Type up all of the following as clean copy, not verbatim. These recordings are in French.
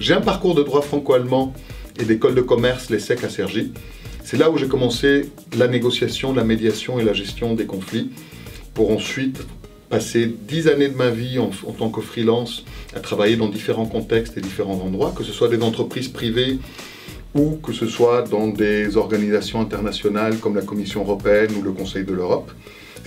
J'ai un parcours de droit franco-allemand et d'école de commerce, l'ESSEC à Cergy. C'est là où j'ai commencé la négociation, la médiation et la gestion des conflits, pour ensuite passer 10 années de ma vie en tant que freelance à travailler dans différents contextes et différents endroits, que ce soit des entreprises privées ou que ce soit dans des organisations internationales comme la Commission européenne ou le Conseil de l'Europe.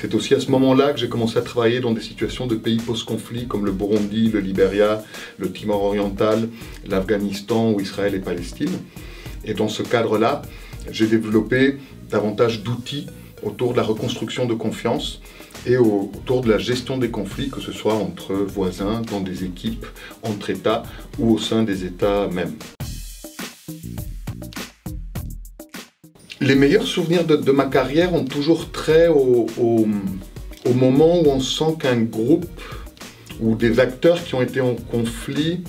C'est aussi à ce moment-là que j'ai commencé à travailler dans des situations de pays post-conflit comme le Burundi, le Libéria, le Timor oriental, l'Afghanistan ou Israël et Palestine. Et dans ce cadre-là, j'ai développé davantage d'outils autour de la reconstruction de confiance et autour de la gestion des conflits, que ce soit entre voisins, dans des équipes, entre États ou au sein des États mêmes. Les meilleurs souvenirs de ma carrière ont toujours trait au moment où on sent qu'un groupe ou des acteurs qui ont été en conflit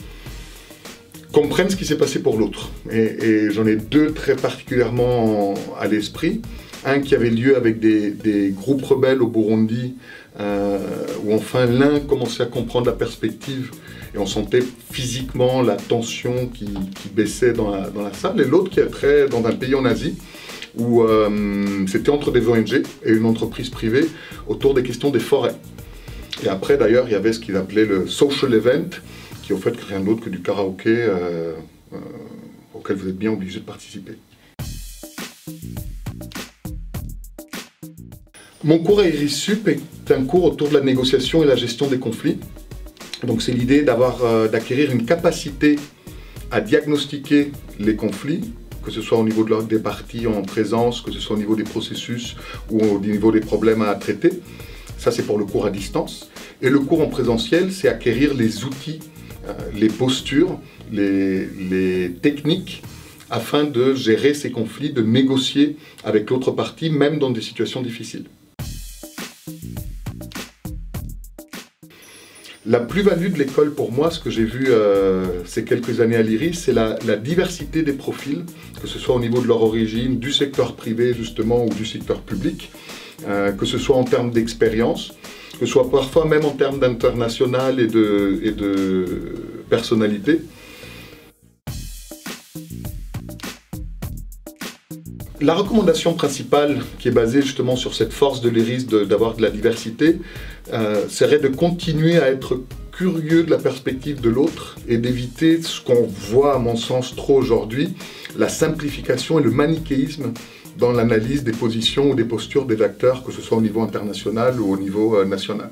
comprennent ce qui s'est passé pour l'autre. Et j'en ai deux très particulièrement à l'esprit. Un qui avait lieu avec des groupes rebelles au Burundi, où enfin l'un commençait à comprendre la perspective et on sentait physiquement la tension qui baissait dans la salle, et l'autre qui est trait dans un pays en Asie, où c'était entre des ONG et une entreprise privée autour des questions des forêts. Et après d'ailleurs il y avait ce qu'ils appelaient le social event, qui est au fait rien d'autre que du karaoké auquel vous êtes bien obligé de participer. Mon cours à IRIS-SUP est un cours autour de la négociation et la gestion des conflits. Donc c'est l'idée d'acquérir une capacité à diagnostiquer les conflits, que ce soit au niveau des parties en présence, que ce soit au niveau des processus ou au niveau des problèmes à traiter. Ça c'est pour le cours à distance. Et le cours en présentiel, c'est acquérir les outils, les postures, les techniques afin de gérer ces conflits, de négocier avec l'autre partie, même dans des situations difficiles. La plus-value de l'école pour moi, ce que j'ai vu ces quelques années à l'IRIS, c'est la diversité des profils, que ce soit au niveau de leur origine, du secteur privé justement ou du secteur public, que ce soit en termes d'expérience, que ce soit parfois même en termes d'international et de personnalité. La recommandation principale, qui est basée justement sur cette force de l'IRIS d'avoir de la diversité, serait de continuer à être curieux de la perspective de l'autre et d'éviter ce qu'on voit à mon sens trop aujourd'hui, la simplification et le manichéisme dans l'analyse des positions ou des postures des acteurs, que ce soit au niveau international ou au niveau national.